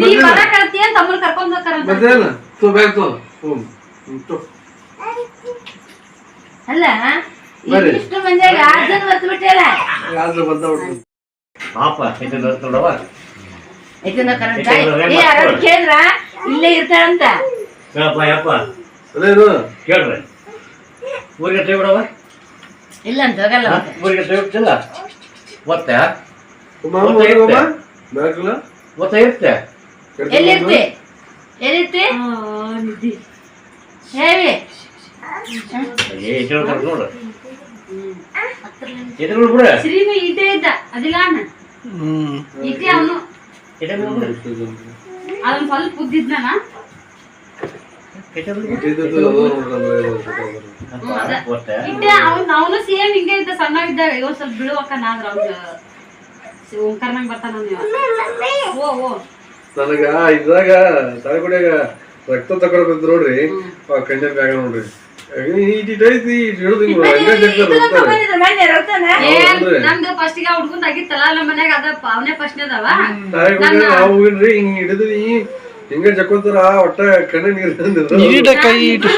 ನೀ ಬರಕತ್ತಿ ಅಂತ ತಮ್ಮನ್ ಕರ್ಕೊಂಡ್ ಹೋಗ್ತಾರಂತ ಬರ್ತೀಯಲ್ಲ ತೋ ಬ್ಯಾಗ್ ತೋ ತೋ ಅಲ್ಲ ಬರ್ರಿ. ಇಷ್ಟು ಮಂದಿಯಾಗ 6 ಜನ ಬರ್ತು ಬಿಟ್ಟಿಲ್ಲ ಯಾವ್ದು ಬಂದ ಪಾಪ ಇದು ನೋಡ್ತೊಡವ ಇದನ್ನ ಕರೆಕ್ಟ್ ಏ ಯಾರು ಕೇಳಿದ್ರ ಇಲ್ಲೇ ಇರ್ತಾಳಂತ ಕೇಳಪ್ಪ ಯಪ್ಪ ಅದೇನು ಕೇಳ್ರಿ ಊರಿಗೆ ಟೈ ಬಿಡವ ಇಲ್ಲ ಅಂತ ಹೋಗಲ್ಲ ಊರಿಗೆ ಟೈ ಬಿಡ್ತಿಲ್ಲ ಒತ್ತೆ ಮಾಮ ಹೋಗಮ್ಮ ಬ್ಯಾಗ್ಲ ಒತ್ತ ಇರುತ್ತೆ ಎಲ್ಲಿರ್ತಿ ಎಲ್ಲಿರ್ತಿ ಹೇಳಿ ಎಷ್ಟು ನೋಡು ಎದುರು ಬಿಡ ಶ್ರೀನು ಇದೇ ಇದ್ದ ಅದಿಲ್ಲ ಅಣ್ಣ ಇದೇ ಅವನು ಅದೊಂದ್ ಸ್ವಲ್ಪ ಬುದ್ಧಿದ್ನ ಇದ್ದೆ ಅವನು ಸೇಮ್ ಹಿಂಗೆ ಇದ್ದ ಸಣ್ಣ ಇದ್ದಾಗ ಇವ್ ಸ್ವಲ್ಪ ಬಿಳುವಕ್ಕ ನಾದ್ರ ಅವ್ನ ಓಂಕಾರ್ನಂಗ್ ಬರ್ತಾನ ಓ ಓ ನನಗ ಇದ್ರಾಗ ತಾಳಿಕೊಡಿಯಾಗ ರಕ್ತ ತಗೊಳಕ್ ನೋಡ್ರಿ ಕಣ್ಣಿನ ಬ್ಯಾಗ ನೋಡ್ರಿ ನಮ್ದು ಫಸ್ಟ್ ಗೆ ಹುಡ್ಗುಂದ್ ಆಗಿತ್ತಲ್ಲ ನಮ್ಮ ಮನ್ಯಾಗ ಅದ ಅವನೇ ಫಸ್ಟ್ ಅದಾವ ಹೋಗಿನ್ರಿ ಹಿಂಗ್ ಹಿಡಿದ್ರಿ ಹಿಂಗ ಜಕ್ಕೊಂತಾರ ಒಟ್ಟ ಕಣ್ಣ ನೀರ್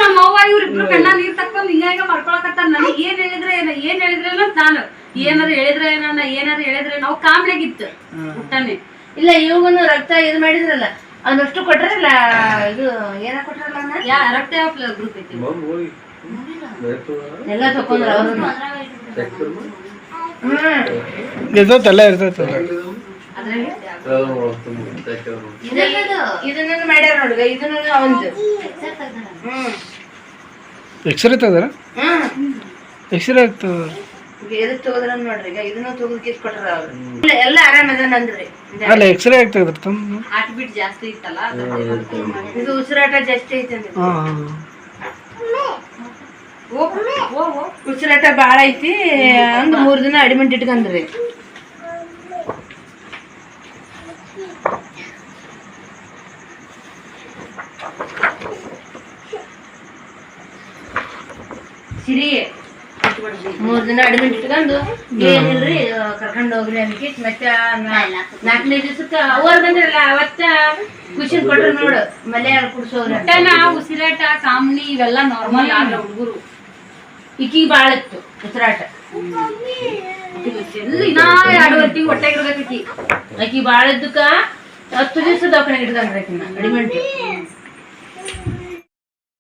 ನಮ್ಮ ಅವ್ವ ಇವ್ರಿಬ್ರು ಕಣ್ಣ ನೀರ್ ತಕ್ಕೊಂಡ್ ಹಿಂಗ ಮಾಡ್ಕೊಳಕತ್ತಾರ ನನಗ್ ಏನ್ ಹೇಳಿದ್ರೆ ನಾನು ಏನಾರು ಹೇಳಿದ್ರೆ ನಾವು ಕಾಮ್ಲೆಗಿತ್ತು ಊಟನೇ ಇಲ್ಲ ಇವಾಗನು ರಕ್ತ ಇದು ಮಾಡಿದ್ರಲ್ಲ ಅದಷ್ಟು ಕೊಟ್ರಲ್ಲ ಇದು ಏನ ಕೊಟ್ರಲ್ಲ ರಕ್ತ ಗ್ರೂಪ್ ಐತಿ ಎಲ್ಲ ತಕೊಂಡ್ರ ಅವ್ರನ್ನ ಇರ್ತೈತಲ್ಲ ಇರ್ತೈತ ಇದನ್ನ ಮಾಡ್ಯಾರ ನೋಡ್ಗ ಇದನ್ನ ಅವಂದು ಎಕ್ಸ್ರೇ ತೆಗ್ದಾರ ಎಕ್ಸ್ರೇ ಆಗ್ತದ ಎದಕ್ ತಗೋದ್ರ ನೋಡ್ರಿ ಈಗ ಇದನ್ನ ತಗೊಂಡ್ ಕಿಸ್ ಕೊಟ್ರ ಅವ್ರು ಎಲ್ಲ ಆರಾಮ ಅದಾನ ಅಂದ್ರಿ ಅಲ್ಲ ಎಕ್ಸ್ರೇ ಆಗಿ ತೆಗ್ದ್ರ ಹಾರ್ಟ್ ಬೀಟ್ ಜಾಸ್ತಿ ಇತ್ತಲ್ಲ ಇದು ಉಸಿರಾಟ ಜಾಸ್ತಿ ಐತೆ ಅಂದ್ರಿ ಉಸಿರಾಟ ಬಾಳ ಐತಿ ಅಂದ್ 3 ದಿನ ಅಡ್ಮಿಟ್ ಇಟ್ಕಂದ್ರಿ ಸಿರಿ 3 ದಿನ ಅಡ್ಮಿಟ್ ಇಟ್ಕೊಂಡು ಏನಿಲ್ರಿ ಕರ್ಕೊಂಡ್ ಹೋಗ್ರಿ ಅನ್ಕಿ ಮತ್ತೆ 4ನೇ ದಿವಸಕ್ಕ ಅವ್ರು ಬಂದ್ರಲ್ಲ ಅವತ್ತ ಖುಷಿ ಕೊಟ್ರು ನೋಡು ಮಲೆ ಕುಡ್ಸೋಗ್ರಿ ಉಸಿರಾಟ ಕಾಮ್ನಿ ಇವೆಲ್ಲ ನಾರ್ಮಲ್ ಆದ್ರ ಹುಡುಗರು ಈಕಿ ಬಾಳ ಇತ್ತು ಉಸಿರಾಟ ಇನ್ನ 2 ಹೊತ್ತಿಗೆ ಹೊಟ್ಟೆಗಿರ್ಬೇಕಿ ಆಕಿ ಬಾಳ ಇದ್ದಕ್ಕ 10 ದಿವಸ ದವಾಖಾನೆ ಇಟ್ಕೊಂಡ್ರಿ ಆಕಿನ ಅಡ್ಮಿಟ್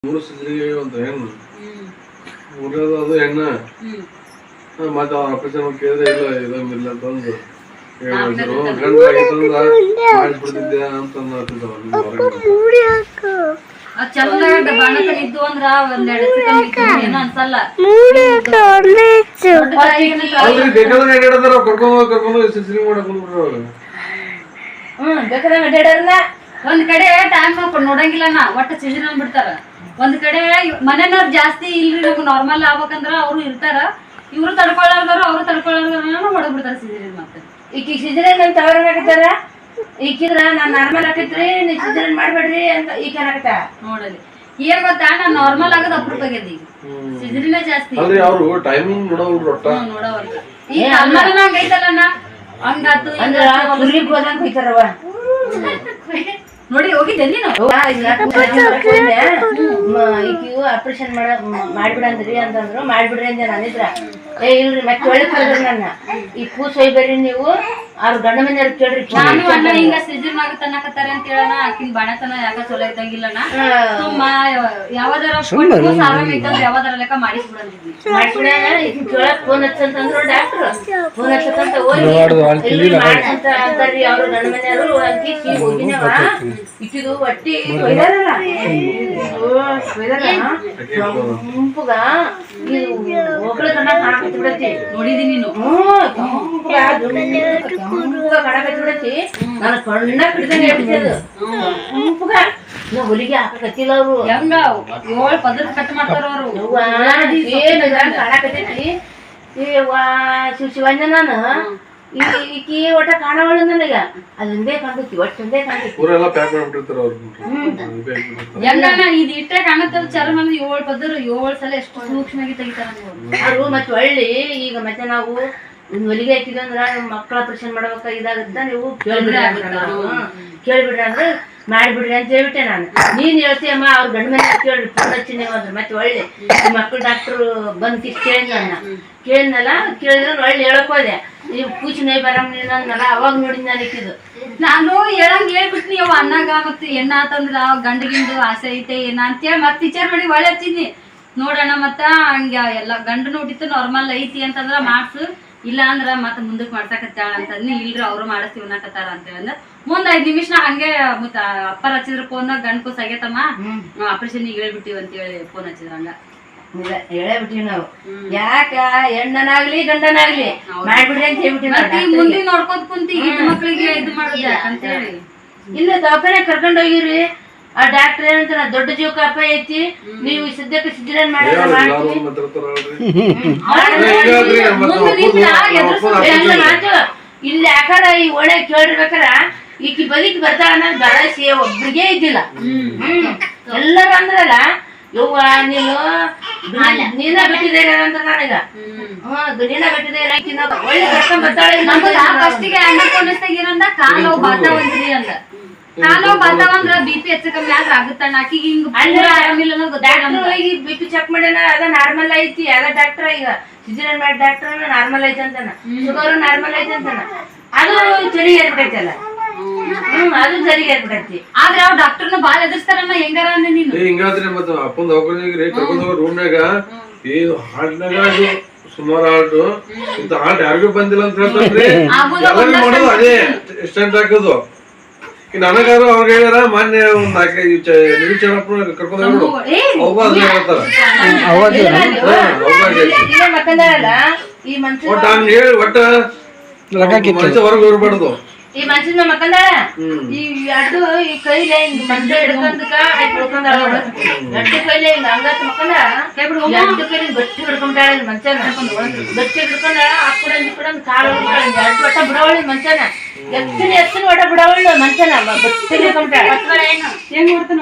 3 ಸಿದ್ರಿಗೆ ಒಂದು ಹೆಣ್ಣು ಅದು ಹೆಣ್ಣ ಮತ್ತೆ ಅವ್ರ ಆಪರೇಷನ್ ಕೇಳಿದ್ರೆ ಇಲ್ಲ ಇಲ್ಲ ಅಂತಂದು ಗಂಡ ಆಗಿತ್ತಂದ್ರ ಮಾಡಿಸ್ಬಿಡ್ತಿದ್ದೆ ಅಂತ ಚಂದ ಬಾಣಕನಿದ್ದು ಅಂದ್ರ ಒಂದೆರಡು ಸೆಕೆಂಡ್ ಏನೋ ಅನ್ಸಲ್ಲ ಬೇಕಾದ್ರೆ ಎಡ್ದಾರ ಕರ್ಕೊಂಡು ಸಿಸ್ರಿ ಮಾಡಕ್ ಬಂದ್ಬಿಟ್ರು ಬೇಕಾದ್ರೆ ಅಡ್ಡಾಡಲ್ಲ ಒಂದ್ ಕಡೆ ಟೈಮ್ ನೋಡಂಗಿಲ್ಲ ನಾ ಒಟ್ಟ ಸಿಜನ್ ಬಿಡ್ತಾರ ಒಂದ್ ಕಡೆ ಮನೆಯವ್ರು ಜಾಸ್ತಿ ಇಲ್ರಿ ನಮ್ಗೆ ನಾರ್ಮಲ್ ಆಗ್ಬೇಕಂದ್ರ ಅವ್ರು ಇರ್ತಾರ ಇವ್ರು ತಡ್ಕೊಳ್ಳಾರ್ದಾರ ಅವ್ರು ತಡ್ಕೊಳ್ಳಾರ್ದಾರ ಹೊಡಬಿಡ್ತಾರ ಸಿಜನ್ ಮತ್ತೆ ಈಕಿ ಸಿಜರೇನ್ ಅಂತ ಅವ್ರ ಹಾಕತ್ತಾರ ಈಕಿದ್ರ ನಾನ್ ನಾರ್ಮಲ್ ಹಾಕೈತ್ರಿ ನೀ ಸಿಜರೇನ್ ಮಾಡ್ಬೇಡ್ರಿ ಅಂತ ಈಕ ಹಾಕತ್ತ ನೋಡಲಿ ಏನ್ ಗೊತ್ತಾ ನಾನ್ ನಾರ್ಮಲ್ ಆಗೋದ್ ಅಪ್ರೂಪ ಆಗೈತಿ ಈಗ ಸಿಜರಿನ ಜಾಸ್ತಿ ಅಂದ್ರೆ ಅವ್ರು ಟೈಮಿಂಗ್ ನೋಡೋಲ್ರಿ ಒಟ್ಟ ನೋಡವಲ್ರಿ ಈಗ ನಮ್ಮನ್ನ ಹಂಗ ಐತಲ್ಲ ಹಂಗಾತು ಅಂದ್ರ ಸುರ್ಲಿಕ್ ಹೋದಂಗ ಹೋಯ್ತಾರವ ನೋಡಿ ಹೋಗಿದ್ದೆ ನೀನು ಈಕಿಗೂ ಆಪರೇಷನ್ ಮಾಡ್ಬಿಡಂದ್ರಿ ಅಂತಂದ್ರು ಮಾಡ್ಬಿಡ್ರಿ ಅಂದೆ ನಾನಿದ್ರ ಇಲ್ರಿ ಮತ್ತೆ ಒಳ್ಳೆ ಕರೆದ್ರಿ ನನ್ನ ಈ ಕೂಸ್ ಒಯ್ಬೇರಿ ನೀವು ಅವ್ರ ಗಂಡ ಮನೆಯವ್ರ ಕೇಳ್ರಿ ನಾನು ಅಣ್ಣ ಹಿಂಗ ಸಿಜನ್ ಆಗುತ್ತೆ ಅನ್ನಕತ್ತಾರೆ ಅಂತ ಹೇಳಣ ಆಕಿನ್ ಬಾಣತನ ಯಾಕ ಚಲೋ ಇದ್ದಂಗಿಲ್ಲಣ್ಣ ಸುಮ್ಮ ಯಾವದಾರ ಆರಾಮ ಐತಂದ್ರೆ ಯಾವದಾರ ಲೆಕ್ಕ ಮಾಡಿಸ್ಬಿಡಂದಿದ್ವಿ ಮಾಡ್ಬಿಡ್ಯಾನ ಈಕಿನ್ ಕೇಳಕ್ ಫೋನ್ ಹಚ್ಚಂತಂದ್ರು ಡಾಕ್ಟ್ರ್ ಫೋನ್ ಹಚ್ಚಂತ ಹೋಗಿ ಮಾಡ್ಸಂತ ಅಂತಾರ್ರಿ ಅವ್ರ ಗಂಡ ಮನೆಯವರು ಅಂಕಿ ಹೋಗಿನವ ಇಕ್ಕಿದು ಒಟ್ಟಿ ಒಯ್ದಾರಲ್ಲ ಗುಂಪುಗ ಒಬ್ಬಳ ಕಣ್ಣ ಕಾಣಕತ್ತಿ ಬಿಡತಿ ನೋಡಿದೀನಿ ನೀನು ಕಾಣಕತ್ತಿ ಬಿಡತಿ ನಾನು ಕಣ್ಣ ಹಿಡ್ದಂಗೆ ಹೇಳ್ತಿದ್ದು ಗುಂಪುಗ ಹೊಲಿಗೆ ಹಾಕಕತ್ತಿಲ್ಲ ಅವ್ರು ಹೆಂಗ 7 ಪದರ ಕಟ್ ಮಾಡ್ತಾರ ಅವರು ಏನ್ ಕಾಣಕತ್ತೈತಿ ಶಿವಂಜನಾನ ಈಕಿ ಒಟ್ಟ ಕಾಣವಳು ನನಗ ಅದೊಂದೇ ಕಾಣ್ತೈತಿ ಒಟ್ಟೊಂದೇ ಕಾಣ್ತೈತಿ ಊರೆಲ್ಲ ಪ್ಯಾಕ್ ಮಾಡ್ಬಿಟ್ಟಿರ್ತಾರ ಅವ್ರು ಹೆಂಗಣ್ಣ ಇದು ಇಟ್ಟೆ ಕಾಣತ್ತದ ಚರ್ಮ 7 ಪದರ 7 ಸಲ ಎಷ್ಟು ಸೂಕ್ಷ್ಮವಾಗಿ ತೆಗಿತಾರ ಅವ್ರು ಮತ್ತೆ ಒಳ್ಳಿ ಈಗ ಮತ್ತೆ ನಾವು ಹೊಲಿಗೆ ಹಾಕಿದ್ವಿ ಅಂದ್ರ ಮಕ್ಕಳ ಆಪರೇಷನ್ ಮಾಡ್ಬೇಕ ಇದಾಗತ್ತ ನೀವು ಕೇಳ್ಬಿಡ್ರಿ ಅಂದ್ರೆ ಮಾಡ್ಬಿಡ್ರಿ ಅಂತ ಹೇಳ್ಬಿಟ್ಟೆ ನಾನು ನೀನ್ ಹೇಳ್ತೀಯಮ್ಮ ಅವ್ರ ಗಂಡ ಮನೆ ಕೇಳ್ರಿ ಫೋನ್ ಹಚ್ಚಿ ನೀವು ಅಂದ್ರೆ ಮತ್ತೆ ಒಳ್ಳೆ ಮಕ್ಕಳ ಡಾಕ್ಟರ್ ಬಂದ್ ಕೇಳಿದ್ನಲ್ಲ ಕೇಳಿದ್ರೆ ಒಳ್ಳೆ ಹೇಳಕ್ ಹೋದೆ ನೀವು ಕೂಚಿ ನೈ ಬರಲ್ಲ ಅವಾಗ ನೋಡಿದ್ ನಾನು ಇಕ್ಕಿದ್ದು ನಾನು ಹೇಳಂಗ್ ಹೇಳ್ಬಿಟ್ನಿ ಅವ ಅಣ್ಣಗ ಮತ್ತೆ ಎಣ್ಣ ಆತಂದ್ರ ಗಂಡಗಿಂದು ಆಸೆ ಐತೆ ಏನ ಅಂತೇಳಿ ಮತ್ತೆ ವಿಚಾರ ಮಾಡಿ ಒಳ್ಳೆ ಹಚ್ಚಿದ್ನಿ ನೋಡೋಣ ಮತ್ತ ಹಂಗ ಎಲ್ಲ ಗಂಡನ ಹುಟ್ಟಿತ್ತು ನಾರ್ಮಲ್ ಐತಿ ಅಂತಂದ್ರ ಮಾಡ್ಸು ಇಲ್ಲ ಅಂದ್ರ ಮತ್ತ ಮುಂದಕ್ ಮಾಡ್ಸಕತ್ತಾಳ ಅಂತಂದ್ನಿ ಇಲ್ರಿ ಅವ್ರು ಮಾಡಿಸ್ತೀವಿ ಅನ್ನಕತ್ತಾರ ಅಂತ ಹೇಳ ಮುಂದ್ 5 ನಿಮಿಷ ಹಂಗೆ ಮತ್ತ ಅಪ್ಪರ್ ಹಚ್ಚಿದ್ರ ಫೋನ್ ಗಂಡ್ ಕೂಸ್ ಆಗೇತಮ್ಮ ಆಪರೇಷನ್ ಈಗ ಹೇಳ್ಬಿಟ್ಟಿವಿ ಅಂತ ಹೇಳಿ ಫೋನ್ ಹಚ್ಚಿದ್ರ ಹಂಗ ಹೇಳೇ ಬಿಟ್ಟಿವಿ ನಾವು ಯಾಕ ಹೆಣ್ಣನಾಗ್ಲಿ ಗಂಡನಾಗ್ಲಿ ಮಾಡ್ಬಿಡ್ರಿ ಅಂತ ಹೇಳ್ಬಿಟ್ಟಿವಿ ಮುಂದೆ ನೋಡ್ಕೋತ ಕುಂತಿ ಹೆಣ್ಣು ಮಕ್ಳಿಗೆ ಇದು ಮಾಡುದ ಅಂತ ಹೇಳಿ ಇಲ್ಲ ದವಾಖಾನೆ ಕರ್ಕೊಂಡ್ ಹೋಗಿರಿ ಆ ಡಾಕ್ಟರ್ ಏನಂತಾರ ದೊಡ್ಡ ಜೀವಕ್ಕೆ ಅಪಾಯ ಐತಿ ನೀವು ಸದ್ಯಕ್ಕೆ ಸಿಜರೇನ್ ಇಲ್ಲಿ ಯಾಕಾರ ಈ ಒಳ್ಳೆ ಕೇಳಿರ್ಬೇಕಾರ ಈಕಿ ಬದುಕಿ ಬರ್ತಾಳ ಅನ್ನೋದು ಭರವಸೆ ಒಬ್ರಿಗೆ ಇದ್ದಿಲ್ಲ. ಎಲ್ಲರೂ ಅಂದ್ರಲ್ಲ ಯವ್ವ ನೀನು ನೀನ ಬಿಟ್ಟಿದ್ದೀರ ಅಂತ ನನಗ. ನೀನ ಬಿಟ್ಟಿದ್ದೀರ ಒಳ್ಳೆ ಕರ್ಕೊಂಡ್ ಬರ್ತಾಳೆ. ಫಸ್ಟಿಗೆ ಅನ್ಕೊಂಡಿಸ್ತಾಗಿರಂದ ಕಾಲ್ ನೋವು ಬಾತಾವಂದ್ರಿ ಅಂತ. ಕಾಲ್ ನೋವು ಬಾತಾವಂದ್ರ BP ಹೆಚ್ಚು ಕಮ್ಮಿ ಆದ್ರ ಆಗುತ್ತಣ್ಣ. ಆಕಿಗೆ ಹಿಂಗ್ ಆರಾಮಿಲ್ಲ ಈಗ BP ಚೆಕ್ ಮಾಡ್ಯಾನ, ಅದ ನಾರ್ಮಲ್ ಐತಿ. ಅದ ಡಾಕ್ಟರ್ ಈಗ ಸಿಜರನ್ ಮಾಡಿ ಡಾಕ್ಟರ್ ನಾರ್ಮಲ್ ಐತಿ ಅಂತಾನ, ಶುಗರ್ ನಾರ್ಮಲ್ ಐತಿ ಅಂತಾನ. ಅದು ಚಳಿ ಏರ್ಬಿಟ್ಟೈತಲ್ಲ, ಅದು ಸರಿ ಏರ್ಬಿಟ್ಟೈತಿ. ಆದ್ರೆ ಅವ್ರ ಡಾಕ್ಟರ್ನ ಬಾಳ್ ಎದುರಿಸ್ತಾರಣ್ಣ. ಹೆಂಗಾರ ನೀನು ಹಿಂಗಾದ್ರೆ ಮತ್ತ ಅಪ್ಪಂದ ಹೋಗ್ರಿ ಕರ್ಕೊಂಡ್ ಹೋಗೋ ರೂಮ್ನಾಗ ಏನು ಹಾಡ್ನಾಗ ಇದು ಸುಮಾರು ಹಾಡು ಇಂತ ಹಾಡ್ ಯಾರಿಗೂ ಬಂದಿಲ್ಲ ಅಂತ ಹೇಳ್ತಾರ್ರಿ. ಎಲ್ಲರೂ ಮಾಡೋದು ಅದೇ ಸ್ಟೆಂಟ್ ಹಾಕೋದು. ಈಗ ನನಗಾರು ಅವ್ರಿಗೆ ಹೇಳ್ಯಾರ ಮೊನ್ನೆ ಒಂದ್ ನಿರೀಕ್ಷಣಪ್ಪನ ಕರ್ಕೊಂಡ್ ಹೋಗ್ರು ಅವ್ವ ಅದ್ ಹೇಳ್ತಾರ ಮಕ್ಕಂದಾರಲ್ಲ ಈ ಮನ್ಸ ಒಟ್ಟ ಹಂಗ ಹೇಳಿ ಒಟ್ಟ ಮನುಷ್ಯ ಹೊರಗೆ ಹೋಗ್ಬಾರ್ದು. ಈ ಮನ್ಸಿನ ಮಕ್ಕಂದಾಳ ಈ ಅಡ್ಡು ಈ ಕೈಲೆ ಹಿಂಗ್ ಮಂಚ ಹಿಡ್ಕೊಂಡಕ ಹಿಡ್ಕೊಂಡಾಳ. ಗಟ್ಟಿ ಕೈಲೆ ಹಿಂಗ ಹಂಗತ್ ಮಕ್ಕಂದ ಎರಡು ಕೈಲಿ ಗಟ್ಟಿ ಹಿಡ್ಕೊಂಡಾಳ ಮಂಚನ. ಗಟ್ಟಿ ಹಿಡ್ಕೊಂಡಾಳ ಆ ಕೂಡ ಈ ಕೂಡ ಕಾಳು ಎರಡು ಒಟ್ಟ ಬಿಡವಳಿ ಮಂಚನ. ಎತ್ತಿನ ಒಟ್ಟ ಬಿಡವಳು ಮಂಚನ ಗಟ್ಟಿ ಹಿಡ್ಕೊಂಡಾಳ. ಹೆಂಗ್ ಮಾಡ್ತಾನ